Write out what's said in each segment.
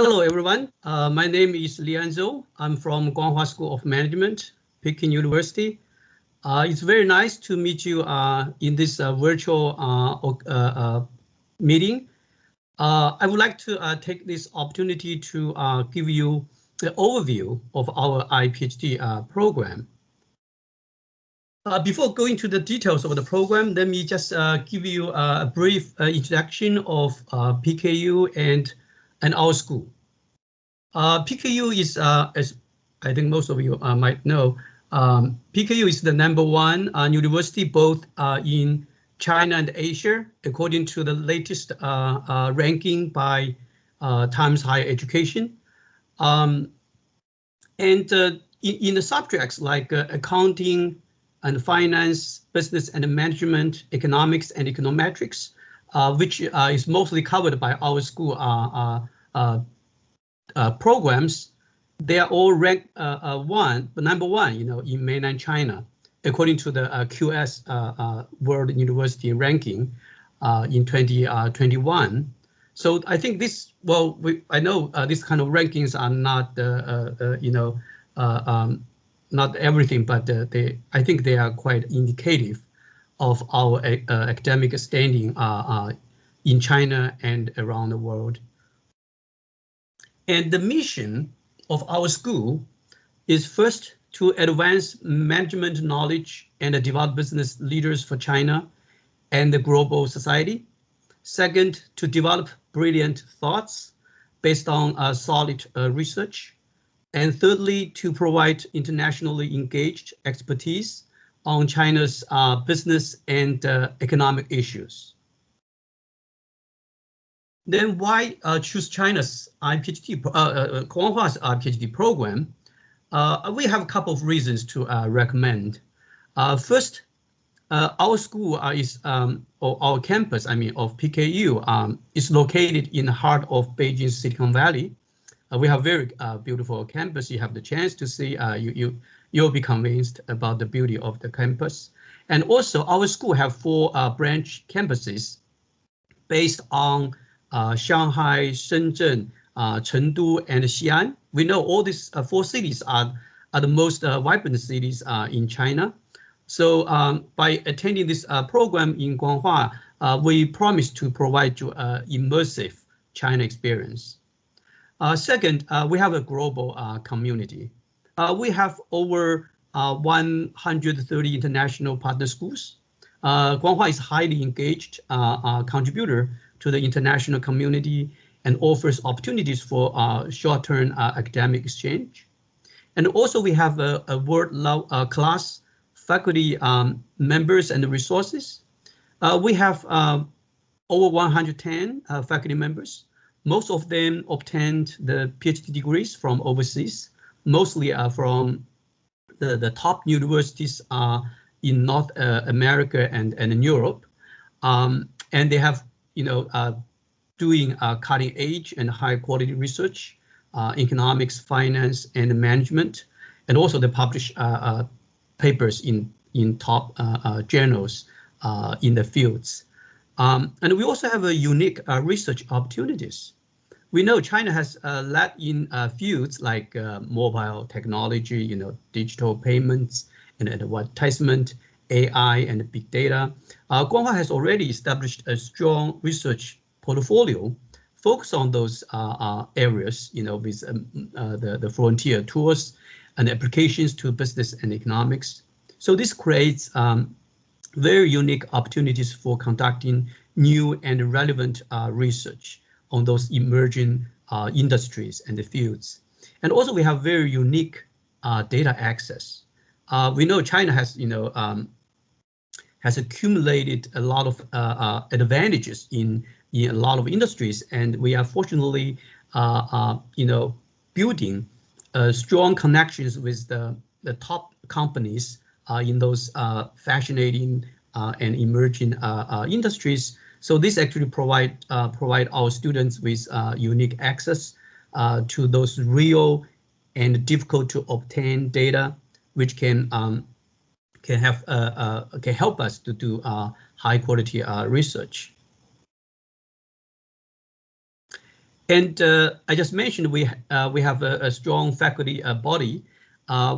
Hello, everyone. My name is Lian Zhou. I'm from Guanghua School of Management, Peking University. It's very nice to meet you in this virtual meeting. I would like to take this opportunity to give you the overview of our iPhD program. Before going to the details of the program, let me just give you a brief introduction of PKU and our school. PKU is, as I think most of you might know, PKU is the #1 university both in China and Asia, according to the latest ranking by Times Higher Education. And in the subjects like accounting and finance, business and management, economics and econometrics, which is mostly covered by our school programs, they are all ranked #1, in mainland China, according to the QS World University Ranking in 2021. So I think this, I know these kind of rankings are not, not everything, but I think they are quite indicative of our academic standing in China and around the world. And the mission of our school is first to advance management knowledge and develop business leaders for China and the global society. Second, to develop brilliant thoughts based on solid research. And thirdly, to provide internationally engaged expertise on China's business and economic issues. Then why choose China's iPhD, Guanghua's iPhD program? We have a couple of reasons to recommend. First, our school or our campus, of PKU, is located in the heart of Beijing's Silicon Valley. We have very beautiful campus. You have the chance to see, you'll be convinced about the beauty of the campus. And also our school have 4 branch campuses based on Shanghai, Shenzhen, Chengdu, and Xi'an. We know all these 4 cities are the most vibrant cities in China. So by attending this program in Guanghua, we promise to provide you an immersive China experience. Second, we have a global community. We have over 130 international partner schools. Guanghua is highly engaged contributor to the international community and offers opportunities for short-term academic exchange. And also we have a world-class faculty members and resources. We have over 110 faculty members. Most of them obtained the PhD degrees from overseas, mostly from the top universities in North America and in Europe. And they have, doing cutting edge and high quality research, economics, finance, and management, and also they publish papers in top journals in the fields. And we also have a unique research opportunities. We know China has led in fields like mobile technology, digital payments and advertisement, AI and big data. Guanghua has already established a strong research portfolio focused on those areas, with the frontier tours and applications to business and economics. So this creates very unique opportunities for conducting new and relevant research on those emerging industries and the fields. And also we have very unique data access. We know China has accumulated a lot of advantages in a lot of industries, and we are fortunately, building strong connections with the top companies in those fascinating and emerging industries. So this actually provide our students with unique access to those real and difficult to obtain data, which can help us to do high quality research. And I just mentioned we have a strong faculty body.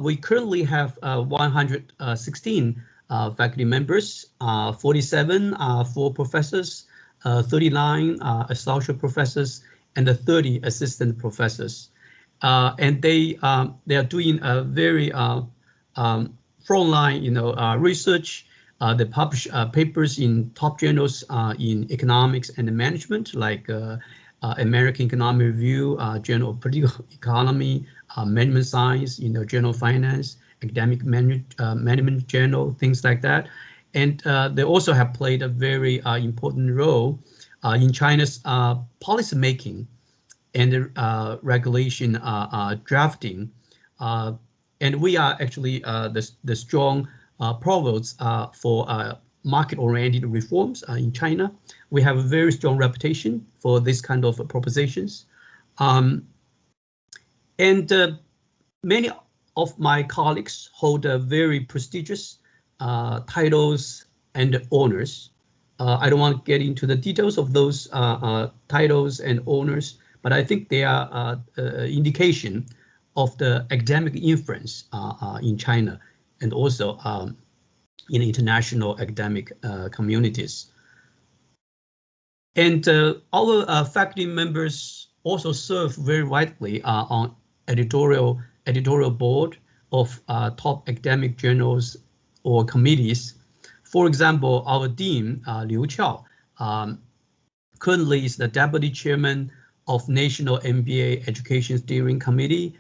We currently have 116 faculty members, 47 full professors, 39 associate professors, and 30 assistant professors. And they are doing a very frontline, research. They publish papers in top journals in economics and management, like American Economic Review, Journal of Political Economy, Management Science, Journal of Finance, Academic Management Journal, things like that. And they also have played a very important role in China's policy making and regulation drafting. And we are actually the strong provosts for market-oriented reforms in China. We have a very strong reputation for this kind of propositions. And many of my colleagues hold very prestigious titles and honors. I don't want to get into the details of those titles and honors, but I think they are indication of the academic influence in China and also in international academic communities. And our faculty members also serve very widely on editorial board of top academic journals or committees. For example, our dean, Liu Qiao, currently is the deputy chairman of National MBA Education Steering Committee,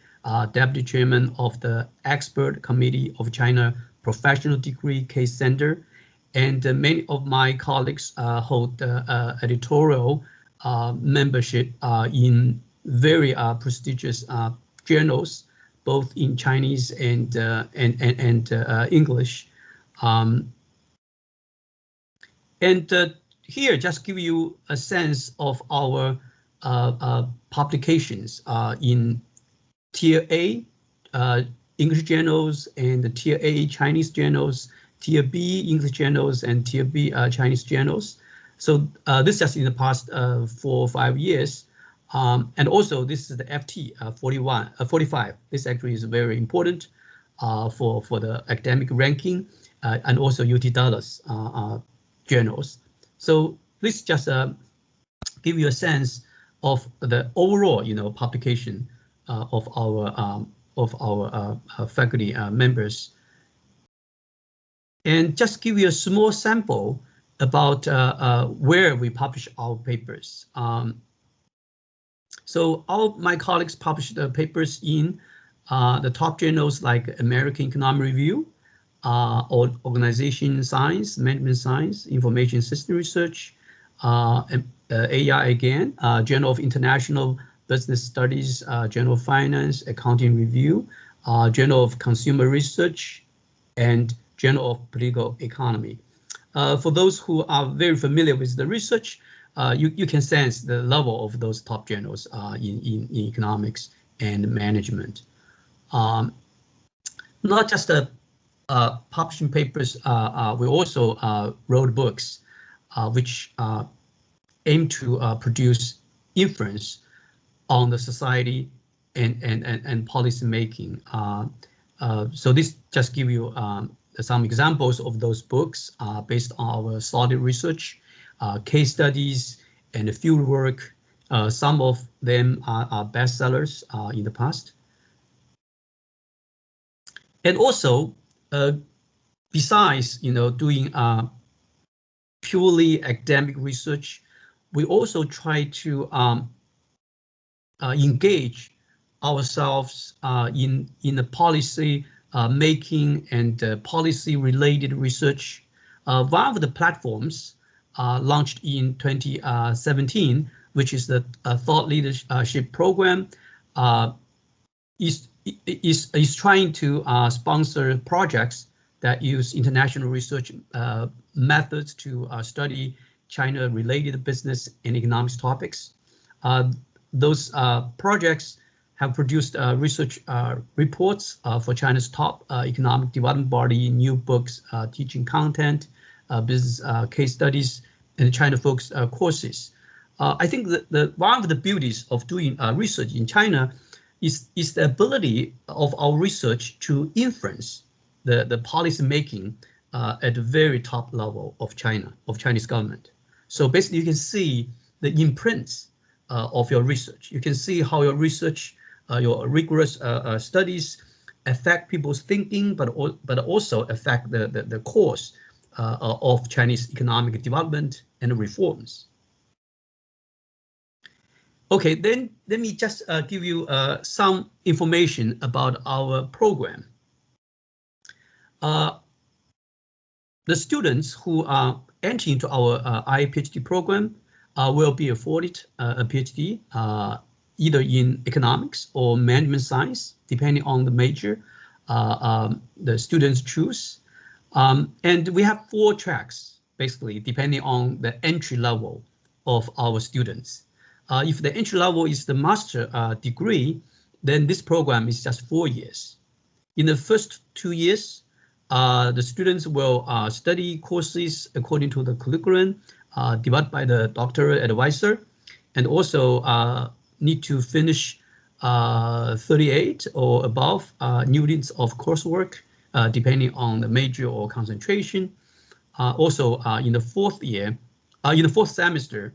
deputy chairman of the Expert Committee of China Professional Degree Case Center, and many of my colleagues hold editorial membership in very prestigious journals, both in Chinese and English. Here, just give you a sense of our publications in Tier A English journals and Tier A Chinese journals, Tier B English journals, and Tier B Chinese journals. So this just in the past 4 or 5 years. And also this is the FT 45. This actually is very important for the academic ranking and also UT Dallas journals. So this just give you a sense of the overall, publication of our faculty members. And just give you a small sample about where we publish our papers. So my colleagues publish the papers in the top journals like American Economic Review, or Organization Science, Management Science, Information System Research, AI again, Journal of International Business Studies, Journal of Finance, Accounting Review, Journal of Consumer Research, and Journal of Political Economy. For those who are very familiar with the research, you can sense the level of those top journals in economics and management. Not just publishing papers, we also wrote books which aim to produce influence on the society and policy making. So this just give you some examples of those books based on our solid research, case studies, and field work. Some of them are bestsellers in the past. And also, besides doing purely academic research, we also try to engage ourselves in the policy making and policy related research. One of the platforms launched in 2017, which is the Thought Leadership Program, is trying to sponsor projects that use international research methods to study China-related business and economics topics. Those projects have produced research reports for China's top economic development body, new books, teaching content, business case studies, and China-focused courses. I think that one of the beauties of doing research in China is the ability of our research to influence the policy making at the very top level of Chinese government. So basically, you can see the imprints of your research. You can see how your research, your rigorous studies affect people's thinking, but also affect the course of Chinese economic development and reforms. Okay, then let me just give you some information about our program. The students who are entering into our iPhD program will be afforded a PhD either in economics or management science, depending on the major the students choose. And we have 4 tracks, basically, depending on the entry level of our students. If the entry level is the master degree, then this program is just 4 years. In the first 2 years, the students will study courses according to the curriculum developed by the doctoral advisor, and also need to finish 38 or above units of coursework, depending on the major or concentration. Also, in the 4th year, in the 4th semester,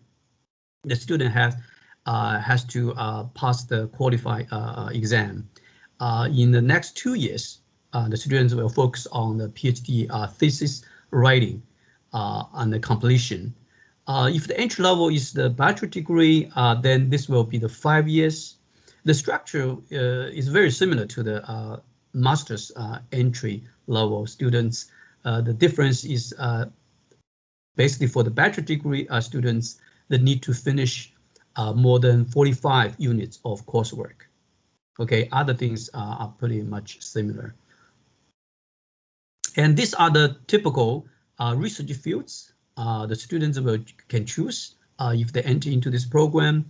the student has to pass the qualified exam. In the next 2 years, the students will focus on the PhD thesis writing and the completion. If the entry level is the bachelor degree, then this will be the 5 years. The structure is very similar to the master's entry level students. The difference is basically for the bachelor degree students that need to finish more than 45 units of coursework. Okay, other things are pretty much similar. And these are the typical research fields the students can choose if they enter into this program.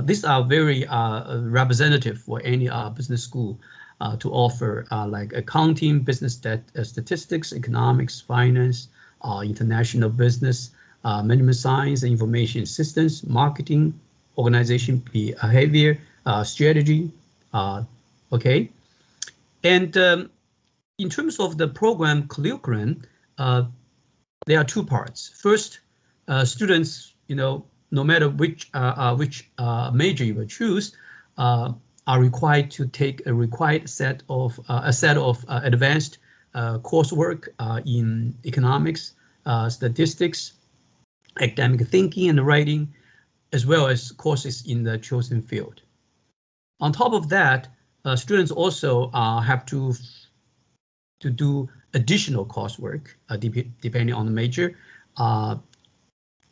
These are very representative for any business school to offer like accounting, business statistics, economics, finance, international business, management science, information systems, marketing, organization behavior, strategy. Okay, and in terms of the program curriculum, there are 2 parts. First, students, no matter which major you will choose, are required to take a required set of advanced coursework in economics, statistics, academic thinking and writing, as well as courses in the chosen field. On top of that, students also have to do additional coursework depending on the major,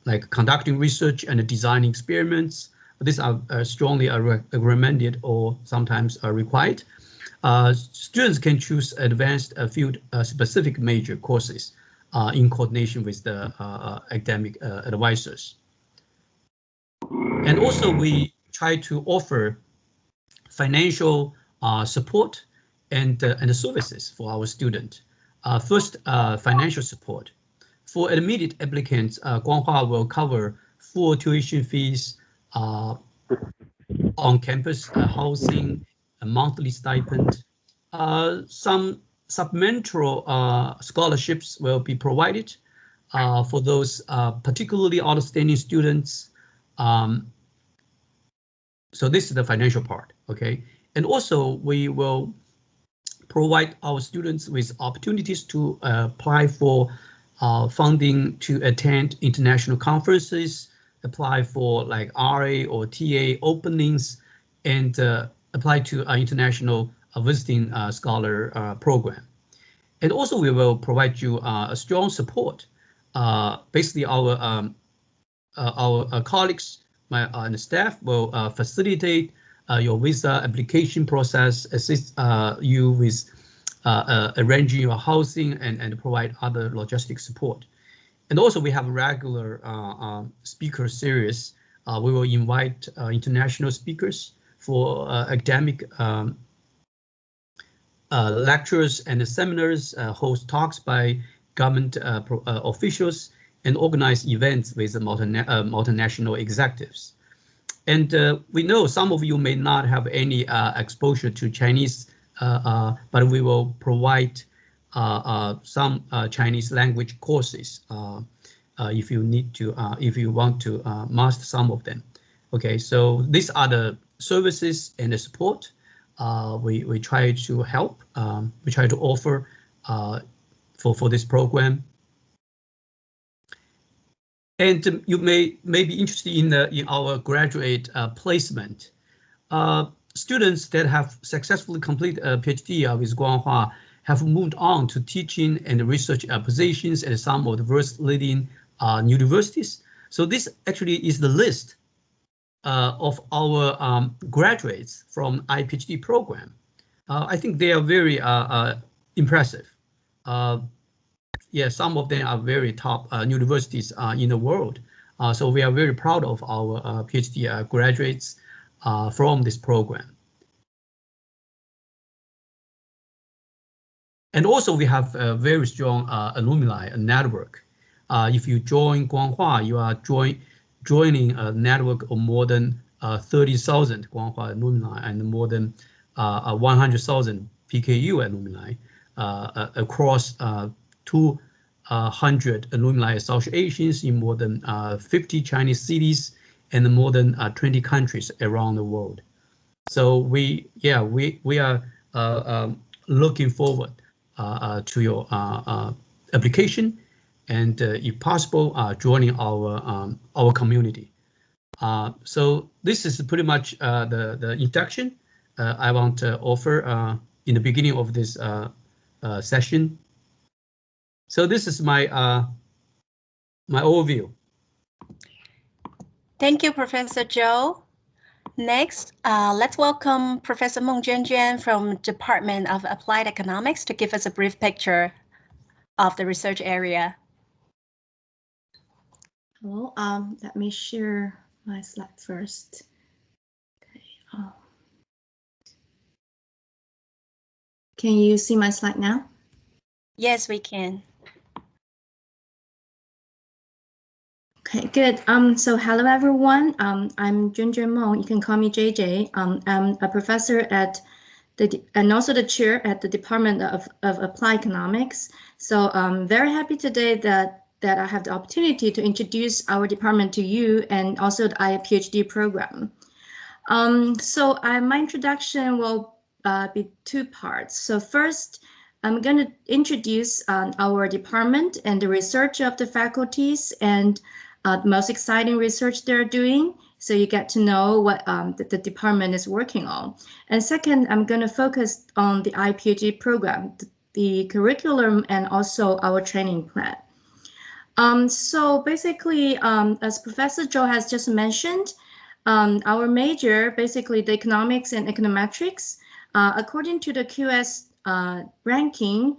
like conducting research and designing experiments. These are strongly recommended or sometimes are required. Students can choose advanced field-specific major courses in coordination with the academic advisors. And also we try to offer financial support and services for our student. First, financial support. For admitted applicants, Guanghua will cover full tuition fees, on-campus housing, a monthly stipend. Some supplemental scholarships will be provided for those particularly outstanding students. So this is the financial part, okay? And also we will provide our students with opportunities to apply for funding to attend international conferences, apply for like RA or TA openings, and apply to an international visiting scholar program. And also we will provide you a strong support. Basically our colleagues and staff will facilitate your visa application process, assist you with arranging your housing and provide other logistic support. And also we have a regular speaker series. We will invite international speakers for academic lectures and seminars, host talks by government officials, and organize events with multinational executives. And we know some of you may not have any exposure to Chinese, but we will provide some Chinese language courses if you need to, if you want to master some of them. Okay, so these are the services and the support we try to help, we try to offer for this program. And you may be interested in our graduate placement. Students that have successfully completed a PhD with Guanghua have moved on to teaching and research positions at some of the world's leading universities. So this actually is the list of our graduates from iPhD program. I think they are very impressive. Yeah, some of them are very top universities in the world. So we are very proud of our PhD graduates from this program. And also we have a very strong alumni network. If you join Guanghua, you are joining a network of more than 30,000 Guanghua alumni and more than 100,000 PKU alumni across 200 alumni associations in more than 50 Chinese cities and more than 20 countries around the world. So we are looking forward to your application and if possible joining our community. So this is pretty much the introduction I want to offer in the beginning of this session. So this is my my overview. Thank you, Professor Zhou. Next, let's welcome Professor Meng Juanjuan from Department of Applied Economics to give us a brief picture of the research area. Hello, let me share my slide first. Okay, can you see my slide now? Yes, we can. Okay, good. So hello everyone. I'm Juanjuan Meng. You can call me JJ. I'm a professor at and also the chair at the Department of Applied Economics. So I'm very happy today that I have the opportunity to introduce our department to you and also the PhD program. So my introduction will be two parts. So first, I'm going to introduce our department and the research of the faculties and the most exciting research they're doing, so you get to know what the department is working on. And second, I'm going to focus on the iPhD program, the curriculum, and also our training plan. So basically, as Professor Zhou has just mentioned, our major, basically the economics and econometrics, according to the QS ranking,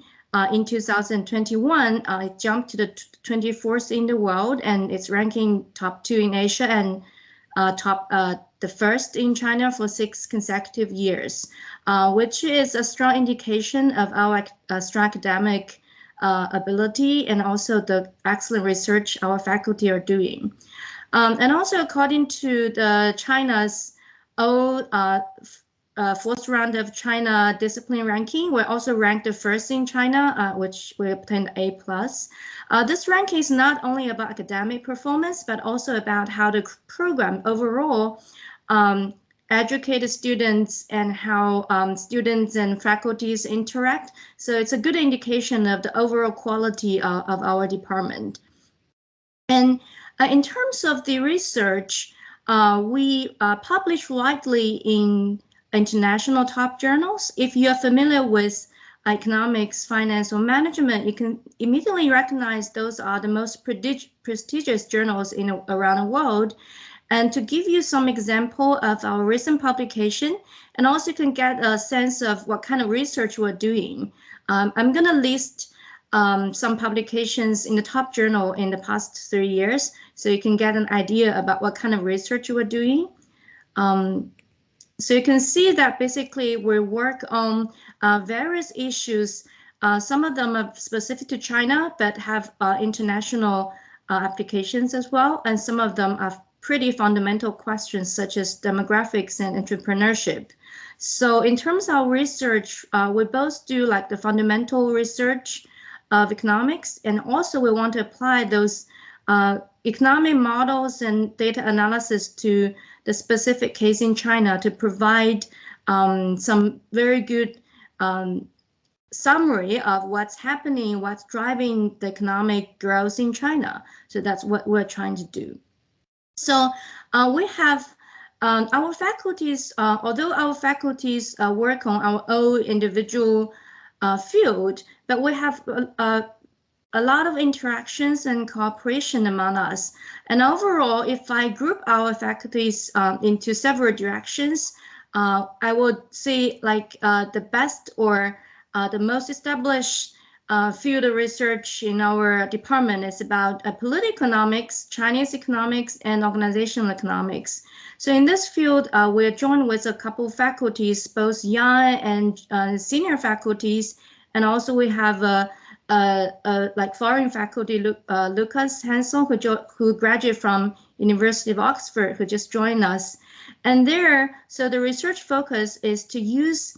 in 2021, it jumped to the 24th in the world, and it's ranking top 2 in Asia and the first in China for 6 consecutive years, which is a strong indication of our strong academic ability and also the excellent research our faculty are doing. And also according to the China's fourth round of China discipline ranking, we're also ranked the first in China, which we obtained A+. This ranking is not only about academic performance, but also about how the program overall educated students and how students and faculties interact. So it's a good indication of the overall quality of our department. And in terms of the research, we publish widely in international top journals. If you are familiar with economics, finance, or management, you can immediately recognize those are the most prestigious journals around the world. And to give you some example of our recent publication, and also you can get a sense of what kind of research we're doing. I'm going to list some publications in the top journal in the past 3 years, so you can get an idea about what kind of research we're doing. So you can see that basically we work on various issues. Some of them are specific to China, but have international applications as well, and some of them are pretty fundamental questions such as demographics and entrepreneurship. So in terms of research, we both do like the fundamental research of economics, and also we want to apply those economic models and data analysis to the specific case in China to provide some very good summary of what's happening, what's driving the economic growth in China. So that's what we're trying to do. So we have our faculties, although our faculties work on our own individual field, but we have a lot of interactions and cooperation among us. And overall, if I group our faculties into several directions, I would say like the best or the most established field of research in our department is about political economics, Chinese economics, and organizational economics. So in this field, we're joined with a couple faculties, both young and senior faculties, and also we have like foreign faculty, Lucas Hanson, who graduated from University of Oxford, who just joined us. And there, so the research focus is to use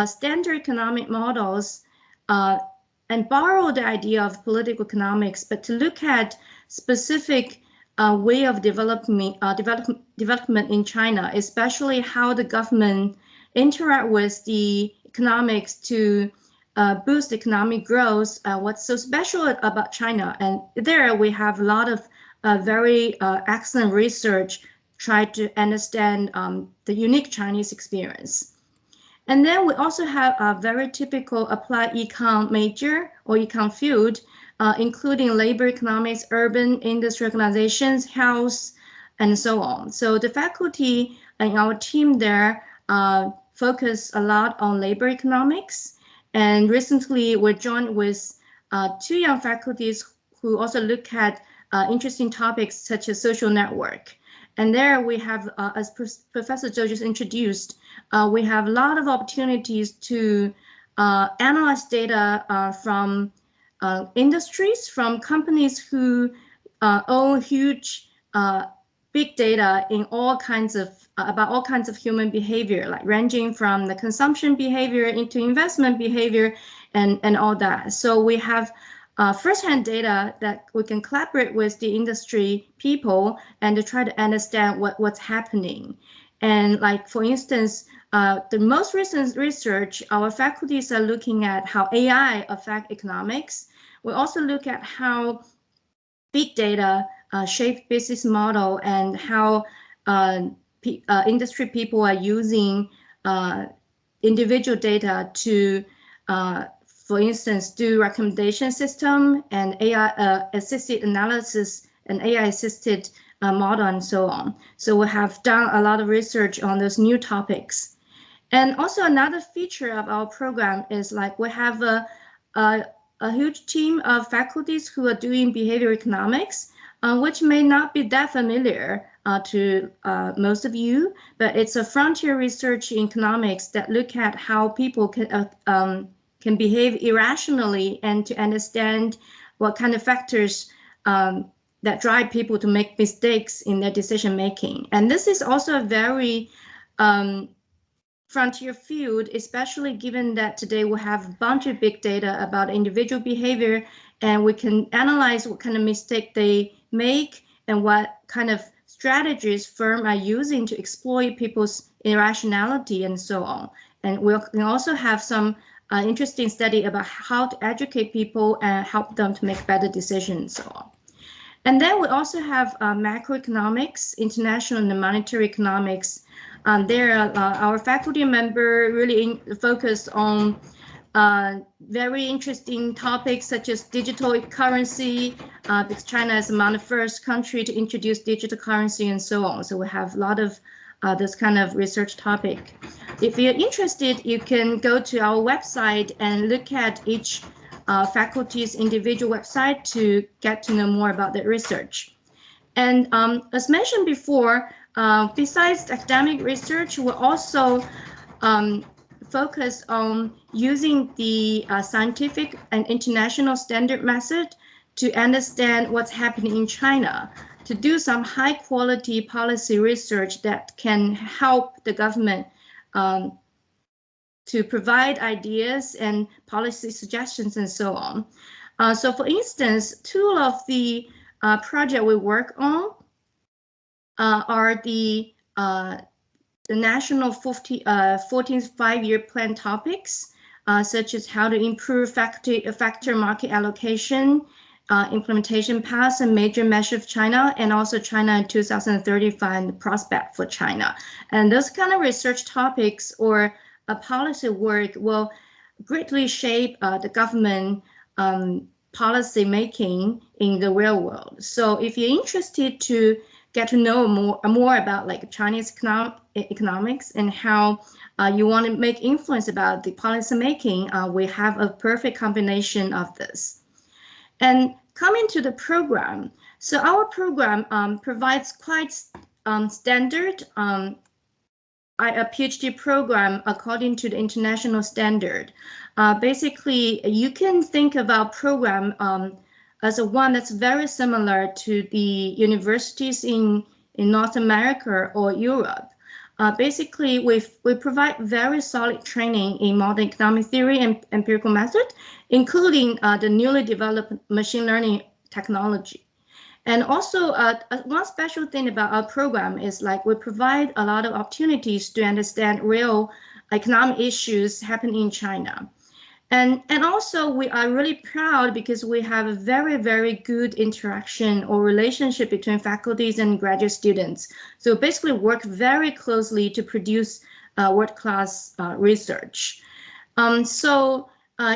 standard economic models and borrow the idea of political economics, but to look at specific way of development in China, especially how the government interact with the economics to boost economic growth, what's so special about China. And there we have a lot of very excellent research try to understand the unique Chinese experience. And then we also have a very typical applied econ major or econ field, including labor economics, urban industry organizations, health, and so on. So the faculty and our team there focus a lot on labor economics. And recently we joined with two young faculties who also look at interesting topics such as social network. And there we have, as Professor Zhou just introduced, we have a lot of opportunities to analyze data from industries, from companies who own huge big data in all kinds of about all kinds of human behavior, like ranging from the consumption behavior into investment behavior and all that. So we have firsthand data that we can collaborate with the industry people and to try to understand what's happening. And like, for instance, the most recent research, our faculties are looking at how AI affect economics. We also look at how big data shape business model and how industry people are using individual data to for instance, do recommendation system and AI assisted analysis and AI assisted model and so on. So we have done a lot of research on those new topics. And also another feature of our program is like we have a huge team of faculties who are doing behavior economics, which may not be that familiar to most of you, but it's a frontier research in economics that look at how people can behave irrationally and to understand what kind of factors that drive people to make mistakes in their decision making. And this is also a very frontier field, especially given that today we have a bunch of big data about individual behavior, and we can analyze what kind of mistake they make and what kind of strategies firms are using to exploit people's irrationality and so on. And we can also have some interesting study about how to educate people and help them to make better decisions and so on. And then we also have macroeconomics, international and monetary economics. There, our faculty member really focused on very interesting topics such as digital currency, because China is among the first country to introduce digital currency and so on. So we have a lot of this kind of research topic. If you're interested, you can go to our website and look at each faculty's individual website to get to know more about their research. And as mentioned before, besides academic research, we also focus on using the scientific and international standard method to understand what's happening in China, to do some high quality policy research that can help the government to provide ideas and policy suggestions and so on. So for instance, two of the projects we work on are the national 14th five-year plan topics, such as how to improve factor market allocation, implementation paths and major measures of China, and also China in 2035 and the prospect for China. And those kind of research topics or policy work will greatly shape the government policy making in the real world. So if you're interested to get to know more about like Chinese economics and how you want to make influence about the policy making, we have a perfect combination of this. And coming to the program, so our program provides quite standard a PhD program according to the international standard. Basically, you can think of our program as one that's very similar to the universities in North America or Europe. Basically, we provide very solid training in modern economic theory and empirical method, including the newly developed machine learning technology. And also, one special thing about our program is like we provide a lot of opportunities to understand real economic issues happening in China. And also, we are really proud because we have a very, very good interaction or relationship between faculties and graduate students. So basically work very closely to produce world-class research. So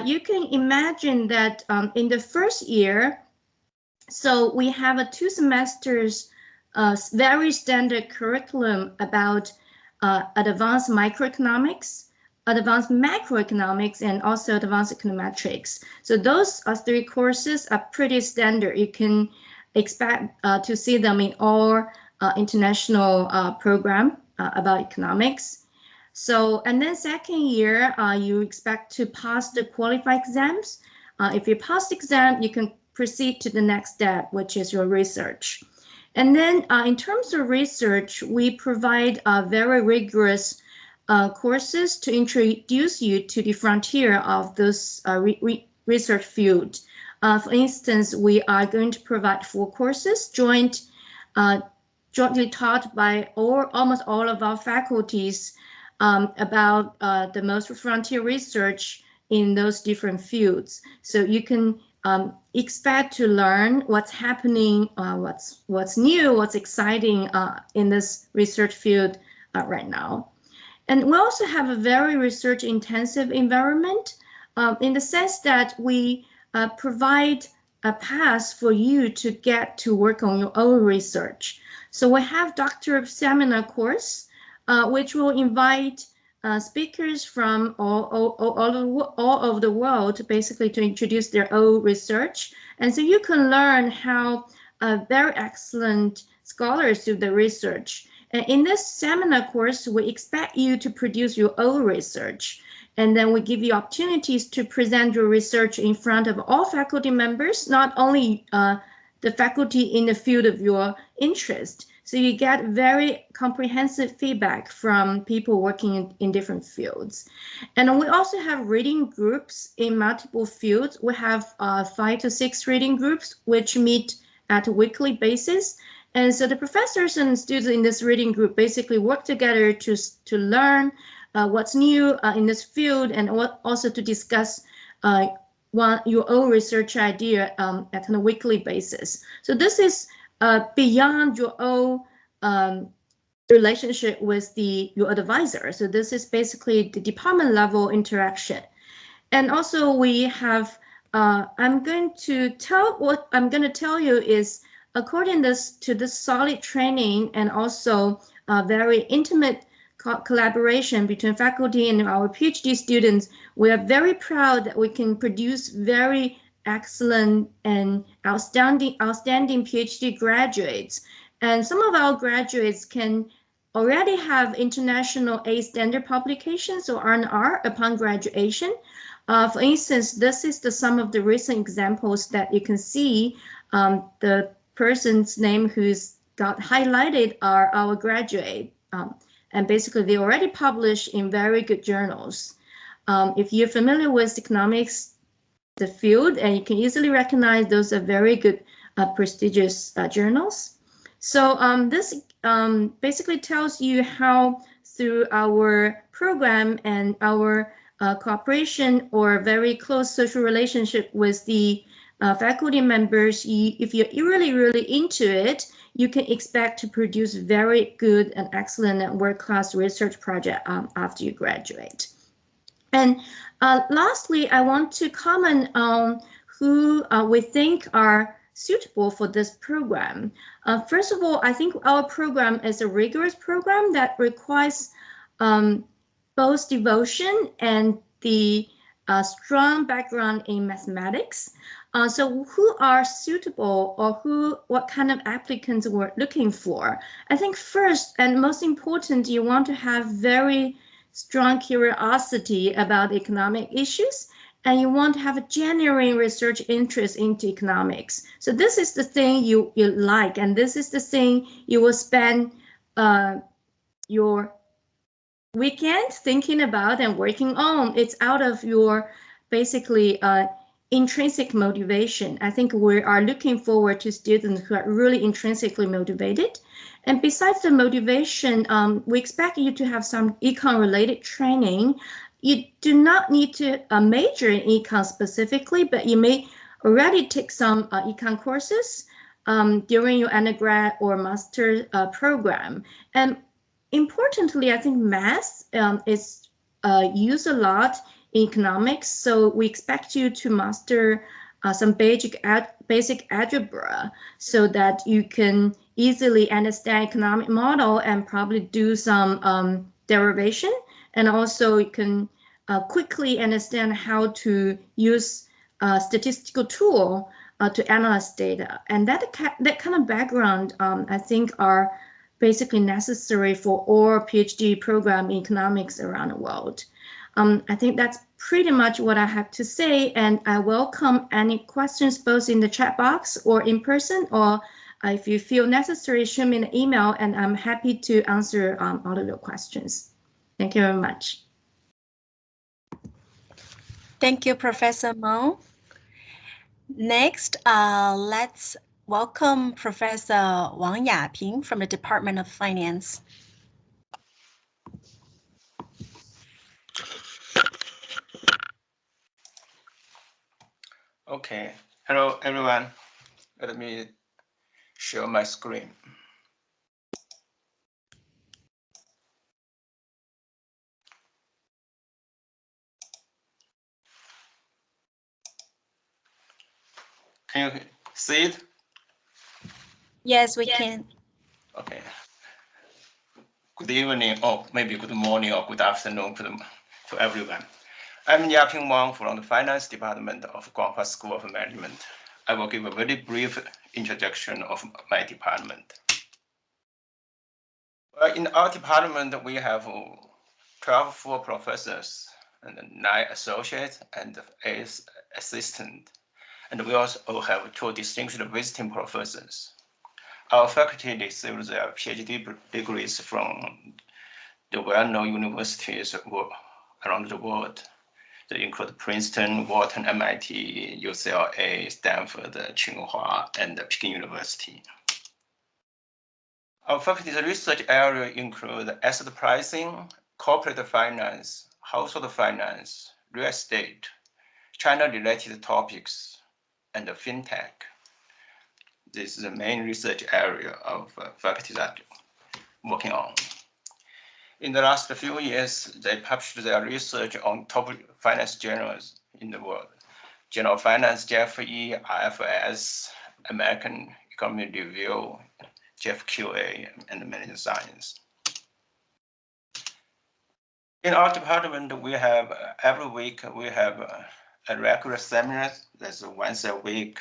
you can imagine that in the first year, so we have a 2 semesters very standard curriculum about advanced microeconomics, advanced macroeconomics, and also advanced econometrics. So those 3 courses are pretty standard. You can expect to see them in all international program about economics. So, and then second year, you expect to pass the qualified exams. If you pass the exam, you can proceed to the next step, which is your research. And then in terms of research, we provide very rigorous courses to introduce you to the frontier of this research field. For instance, we are going to provide 4 courses jointly taught by almost all of our faculties about the most frontier research in those different fields. So you can expect to learn what's happening, what's new, what's exciting in this research field right now. And we also have a very research intensive environment in the sense that we provide a path for you to get to work on your own research. So we have Doctoral seminar course, which will invite speakers from all over the world, basically to introduce their own research. And so you can learn how very excellent scholars do the research. And in this seminar course, we expect you to produce your own research. And then we give you opportunities to present your research in front of all faculty members, not only the faculty in the field of your interest. So you get very comprehensive feedback from people working in different fields. And we also have reading groups in multiple fields. We have 5 to 6 reading groups, which meet at a weekly basis. And so the professors and students in this reading group basically work together to learn what's new in this field, and also to discuss your own research idea at a weekly basis. So this is beyond your own relationship with your advisor. So this is basically the department level interaction. And also we have, what I'm going to tell you is, according to this solid training and also very intimate collaboration between faculty and our PhD students, we are very proud that we can produce very excellent and outstanding PhD graduates. And some of our graduates can already have international A standard publications or R&R upon graduation. For instance, this is some of the recent examples that you can see. The person's name who's got highlighted are our graduate. And basically, they already published in very good journals. If you're familiar with economics, the field, and you can easily recognize those are very good, prestigious journals. So this basically tells you how through our program and our cooperation or very close social relationship with the faculty members, if you're really, really into it, you can expect to produce very good and excellent and world-class research project after you graduate. And lastly, I want to comment on who we think are suitable for this program. First of all, I think our program is a rigorous program that requires both devotion and the strong background in mathematics. So who are suitable, or what kind of applicants we're looking for? I think first and most important, you want to have very strong curiosity about economic issues, and you want to have a genuine research interest into economics. So this is the thing you like, and this is the thing you will spend your weekend thinking about and working on. It's out of your basically intrinsic motivation. I think we are looking forward to students who are really intrinsically motivated. And besides the motivation, we expect you to have some econ-related training. You do not need to major in econ specifically, but you may already take some econ courses during your undergrad or master program. And importantly, I think math is used a lot in economics, so we expect you to master some basic algebra so that you can easily understand economic model and probably do some derivation, and also you can quickly understand how to use a statistical tool to analyze data. And that kind of background, I think, are basically necessary for all PhD program in economics around the world. I think that's pretty much what I have to say, and I welcome any questions both in the chat box or in person, or if you feel necessary, shoot me an email, and I'm happy to answer all of your questions. Thank you very much. Thank you, Professor Meng. Next, let's welcome Professor Wang Yaping from the Department of Finance. Okay, hello everyone. Let me share my screen. Can you see it? Yes, we can. Okay. Good evening, or maybe good morning or good afternoon to everyone. I'm Yaping Wang from the Finance Department of Guanghua School of Management. I will give a very brief introduction of my department. In our department, we have 12 full professors and 9 associates and 8 assistants. And we also have 2 distinguished visiting professors. Our faculty receive their PhD degrees from the well-known universities around the world. They include Princeton, Wharton, MIT, UCLA, Stanford, Tsinghua, and Peking University. Our faculty's research area include asset pricing, corporate finance, household finance, real estate, China-related topics, and fintech. This is the main research area of faculty that working on. In the last few years, they published their research on top finance journals in the world. Journal of Finance, JFE, IFS, American Economic Review, JFQA, and Management Science. In our department, we have every week we have a regular seminar that's once a week.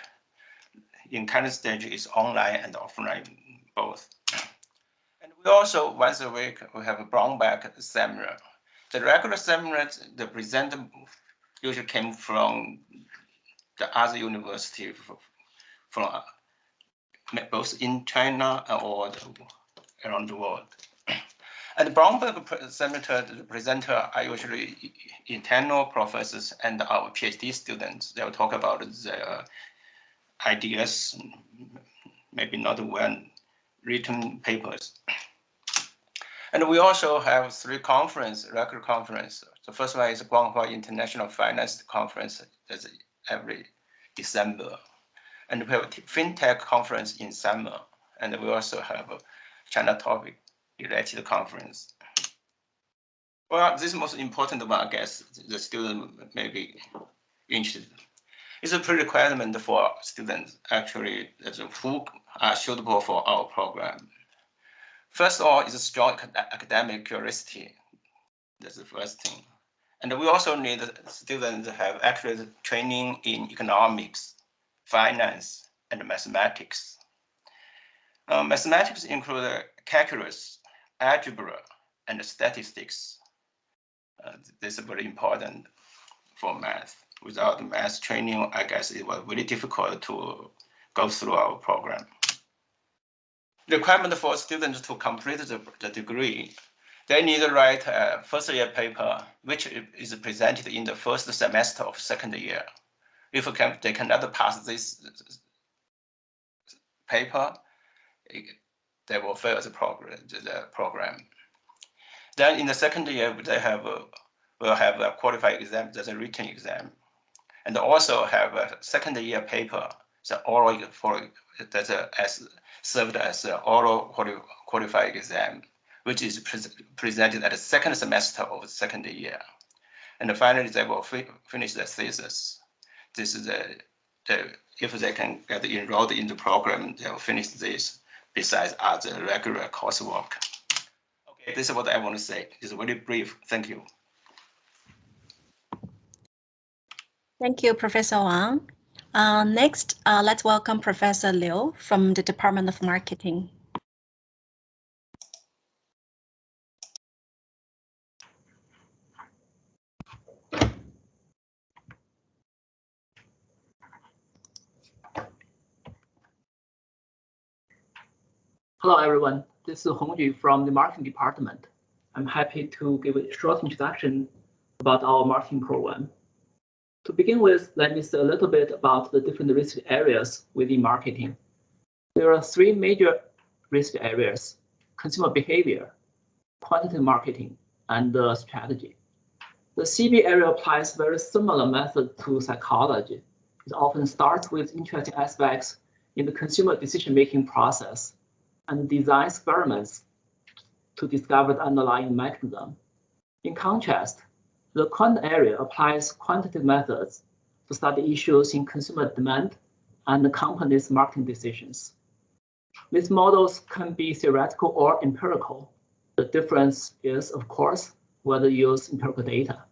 In current stage, it's online and offline both. And We also, once a week, we have a brown bag seminar. The regular seminars, the presenter usually came from the other university from both in China or around the world. At the brown bag seminar, the presenter are usually internal professors and our PhD students. They'll talk about their ideas, maybe not well written papers. And we also have 3 regular conferences. The first one is Guanghua International Finance Conference, that's every December. And we have a FinTech conference in summer. And we also have a China topic related conference. Well, this is most important one, I guess, the student may be interested. It's a prerequisite for students, actually, who are suitable for our program. First of all, is a strong academic curiosity. That's the first thing. And we also need students to have accurate training in economics, finance, and mathematics. Mathematics include calculus, algebra, and statistics. This is very important for math. Without math training, I guess it was very difficult to go through our program. The requirement for students to complete the degree, they need to write a first year paper, which is presented in the first semester of second year. If they cannot pass this paper, they will fail the program. Then in the second year, they will have a qualified exam, that's a written exam, and also have a second year paper, the oral served as an oral qualified exam, which is presented at the second semester of the second year. And finally, they will finish the thesis. This is if they can get enrolled in the program, they will finish this besides other regular coursework. Okay, this is what I want to say. It's very brief. Thank you. Thank you, Professor Wang. Next, let's welcome Professor Liu from the Department of Marketing. Hello, everyone. This is Hongju from the marketing department. I'm happy to give a short introduction about our marketing program. To begin with, let me say a little bit about the different risk areas within marketing. There are 3 major risk areas: consumer behavior, quantitative marketing, and strategy. The CB area applies very similar method to psychology. It often starts with interesting aspects in the consumer decision-making process and design experiments to discover the underlying mechanism. In contrast, the quant area applies quantitative methods to study issues in consumer demand and the company's marketing decisions. These models can be theoretical or empirical. The difference is, of course, whether you use empirical data.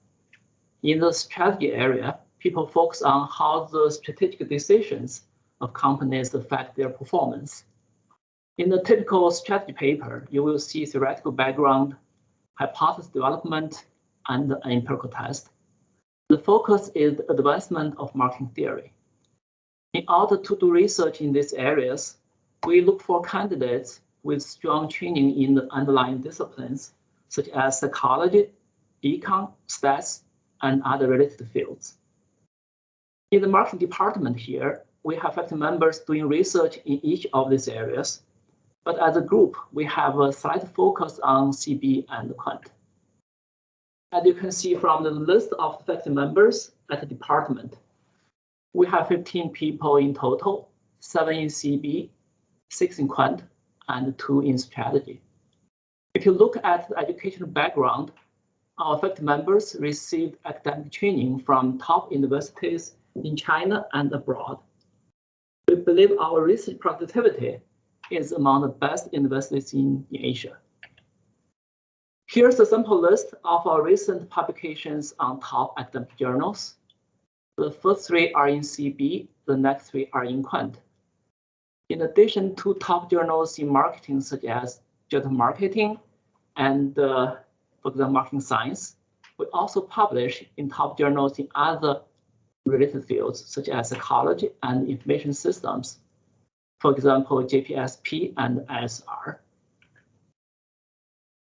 In the strategy area, people focus on how the strategic decisions of companies affect their performance. In the typical strategy paper, you will see theoretical background, hypothesis development, and an empirical test. The focus is the advancement of marketing theory. In order to do research in these areas, we look for candidates with strong training in the underlying disciplines, such as psychology, econ, stats, and other related fields. In the marketing department here, we have faculty members doing research in each of these areas, but as a group, we have a slight focus on CB and quant. As you can see from the list of faculty members at the department, we have 15 people in total, 7 in CB, 6 in quant, and 2 in strategy. If you look at the educational background, our faculty members received academic training from top universities in China and abroad. We believe our research productivity is among the best universities in Asia. Here's a sample list of our recent publications on top academic journals. The first 3 are in CB, the next 3 are in quant. In addition to top journals in marketing such as digital marketing, and for example, marketing science. We also publish in top journals in other related fields, such as psychology and information systems. For example, JPSP and ISR.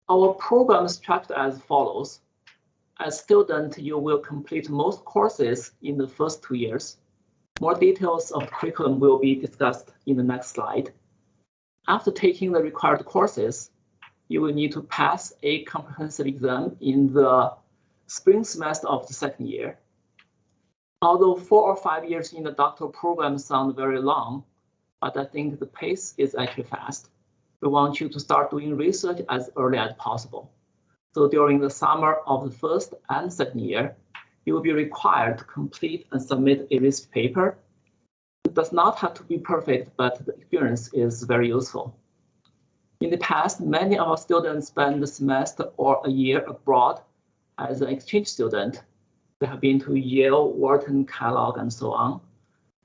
Our program is structured as follows. As student, you will complete most courses in the first 2 years. More details of the curriculum will be discussed in the next slide. After taking the required courses, you will need to pass a comprehensive exam in the spring semester of the second year. Although 4 or 5 years in the doctoral program sound very long, but I think the pace is actually fast. We want you to start doing research as early as possible. So during the summer of the first and second year, you will be required to complete and submit a research paper. It does not have to be perfect, but the experience is very useful. In the past, many of our students spend the semester or a year abroad as an exchange student. They have been to Yale, Wharton, Kellogg, and so on.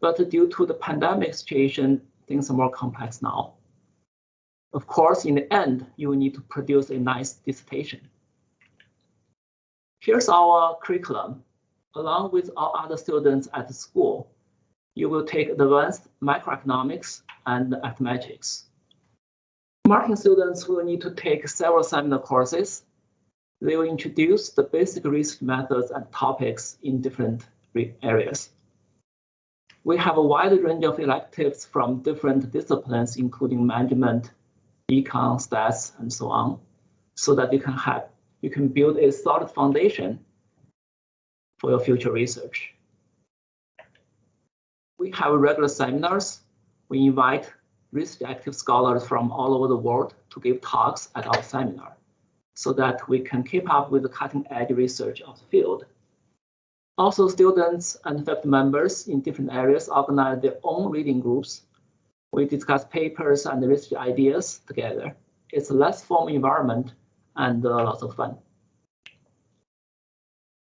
But due to the pandemic situation, things are more complex now. Of course, in the end, you will need to produce a nice dissertation. Here's our curriculum. Along with all other students at the school, you will take advanced microeconomics and arithmetics. Marketing students will need to take several seminar courses. They will introduce the basic research methods and topics in different areas. We have a wide range of electives from different disciplines, including management, econ, stats, and so on, so that you can build a solid foundation for your future research. We have regular seminars. We invite research active scholars from all over the world to give talks at our seminar so that we can keep up with the cutting-edge research of the field. Also, students and faculty members in different areas organize their own reading groups. We discuss papers and research ideas together. It's a less formal environment and lots of fun.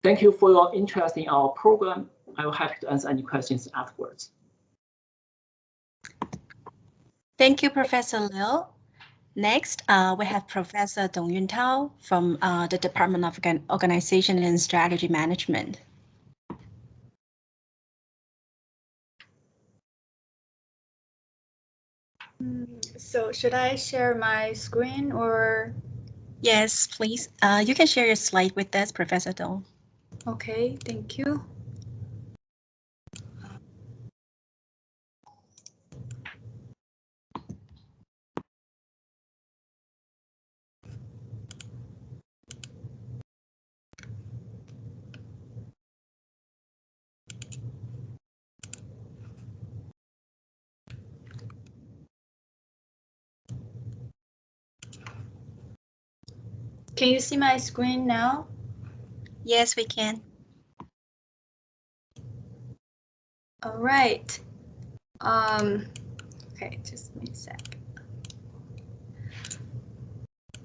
Thank you for your interest in our program. I will be happy to answer any questions afterwards. Thank you, Professor Liu. Next, we have Professor Dong Yuntao from the Department of Organization and Strategy Management. So should I share my screen or? Yes, please. You can share your slide with us, Professor Dong. Okay, thank you. Can you see my screen now? Yes, we can. All right. Okay, just give me a sec.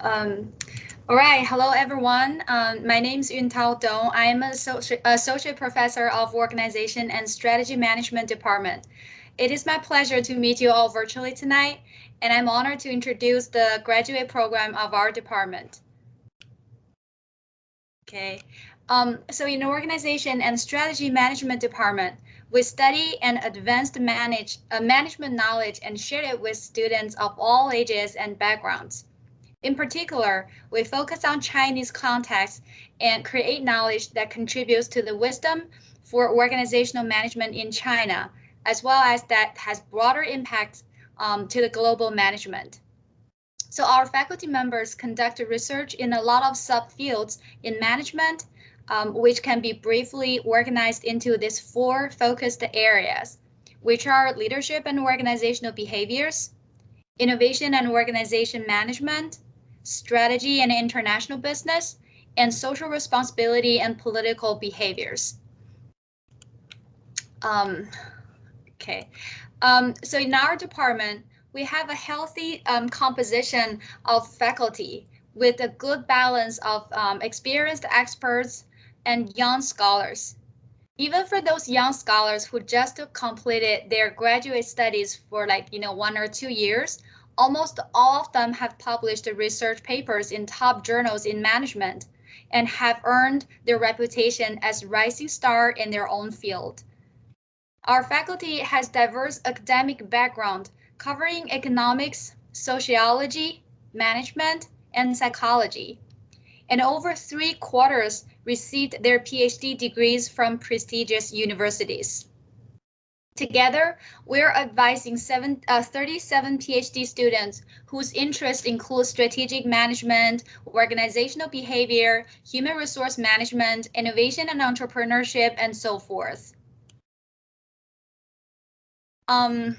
All right, hello everyone. My name is Yuntao Dong. I am an associate professor of Organization and Strategy Management Department. It is my pleasure to meet you all virtually tonight, and I'm honored to introduce the graduate program of our department. Okay, so in the Organization and Strategy Management Department, we study and advanced management knowledge and share it with students of all ages and backgrounds. In particular, we focus on Chinese context and create knowledge that contributes to the wisdom for organizational management in China, as well as that has broader impact to the global management. So our faculty members conduct research in a lot of subfields in management, which can be briefly organized into these 4 focused areas, which are leadership and organizational behaviors, innovation and organization management, strategy and international business, and social responsibility and political behaviors. So in our department, we have a healthy composition of faculty with a good balance of experienced experts and young scholars. Even for those young scholars who just completed their graduate studies for 1 or 2 years, Almost all of them have published research papers in top journals in management and have earned their reputation as rising star in their own field. Our faculty has diverse academic background covering economics, sociology, management, and psychology. And over 3/4 received their PhD degrees from prestigious universities. Together, we're advising 37 PhD students whose interests include strategic management, organizational behavior, human resource management, innovation and entrepreneurship, and so forth. In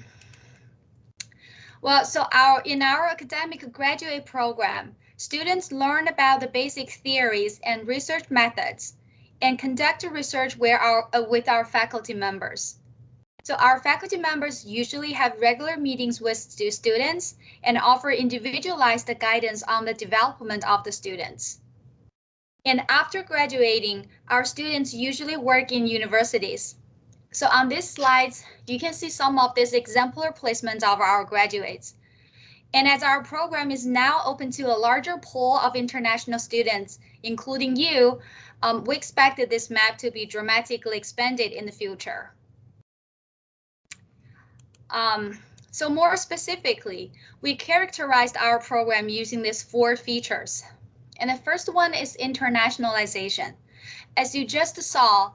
our academic graduate program, students learn about the basic theories and research methods and conduct research with our faculty members. So our faculty members usually have regular meetings with students and offer individualized guidance on the development of the students. And after graduating, our students usually work in universities. So on these slides, you can see some of these exemplar placements of our graduates. And as our program is now open to a larger pool of international students, including you, we expect this map to be dramatically expanded in the future. So more specifically, we characterized our program using these 4 features. And the first one is internationalization. As you just saw,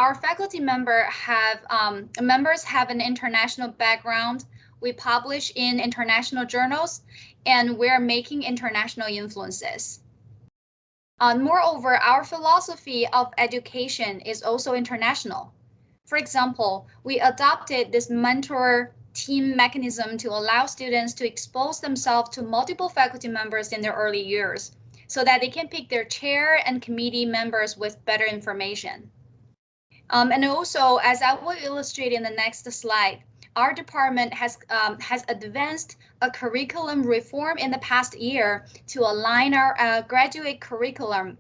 our faculty members have an international background. We publish in international journals, and we're making international influences. Moreover, our philosophy of education is also international. For example, we adopted this mentor team mechanism to allow students to expose themselves to multiple faculty members in their early years so that they can pick their chair and committee members with better information. And also, as I will illustrate in the next slide, our department has advanced a curriculum reform in the past year to align our graduate curriculum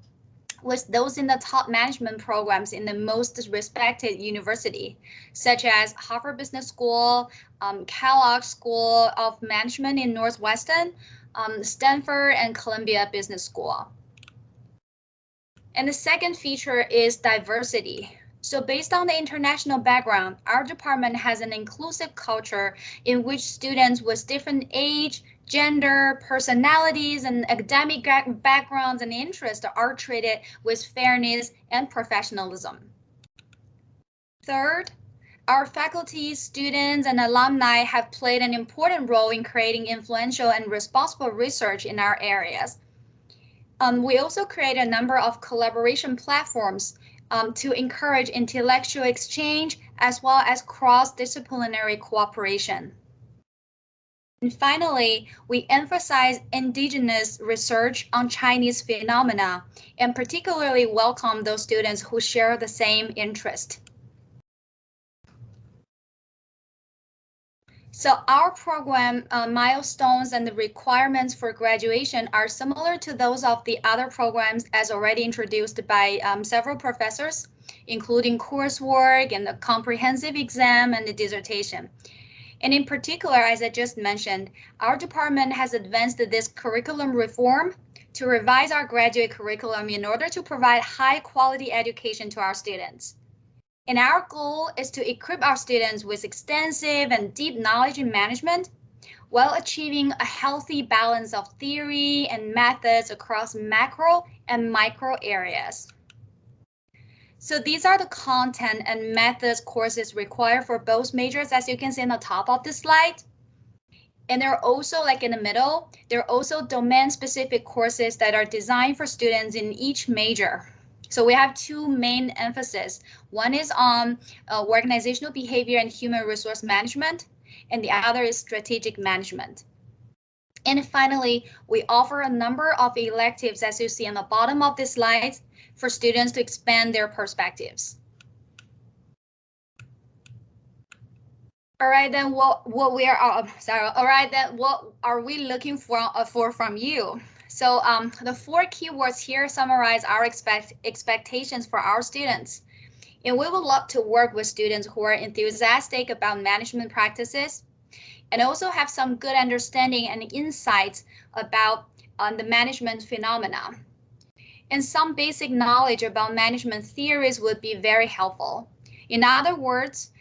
with those in the top management programs in the most respected university, such as Harvard Business School, Kellogg School of Management in Northwestern, Stanford and Columbia Business School. And the second feature is diversity. So based on the international background, our department has an inclusive culture in which students with different age, gender, personalities, and academic backgrounds and interests are treated with fairness and professionalism. Third, our faculty, students, and alumni have played an important role in creating influential and responsible research in our areas. We also create a number of collaboration platforms to encourage intellectual exchange as well as cross-disciplinary cooperation. And finally, we emphasize indigenous research on Chinese phenomena and particularly welcome those students who share the same interest. So our program milestones and the requirements for graduation are similar to those of the other programs as already introduced by several professors, including coursework and the comprehensive exam and the dissertation. And in particular, as I just mentioned, our department has advanced this curriculum reform to revise our graduate curriculum in order to provide high quality education to our students. And our goal is to equip our students with extensive and deep knowledge in management while achieving a healthy balance of theory and methods across macro and micro areas. So these are the content and methods courses required for both majors, as you can see in the top of the slide. And they're also, like in the middle, there are also domain-specific courses that are designed for students in each major. So we have 2 main emphases. One is on organizational behavior and human resource management, and the other is strategic management. And finally, we offer a number of electives, as you see on the bottom of this slide, for students to expand their perspectives. All right, then what are we looking for from you? So the 4 keywords here summarize our expectations for our students. And we would love to work with students who are enthusiastic about management practices and also have some good understanding and insights about the management phenomena. And some basic knowledge about management theories would be very helpful. In other words,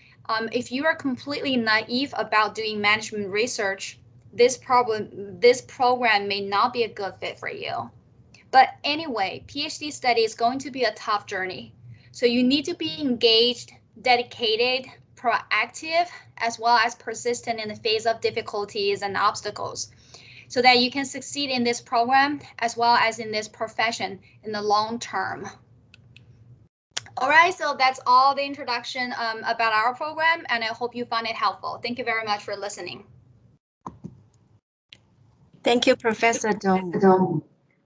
if you are completely naive about doing management research, this program may not be a good fit for you. But anyway, PhD study is going to be a tough journey. So you need to be engaged, dedicated, proactive, as well as persistent in the face of difficulties and obstacles, so that you can succeed in this program as well as in this profession in the long term. All right, so that's all the introduction about our program, and I hope you found it helpful. Thank you very much for listening. Thank you, Professor Dong.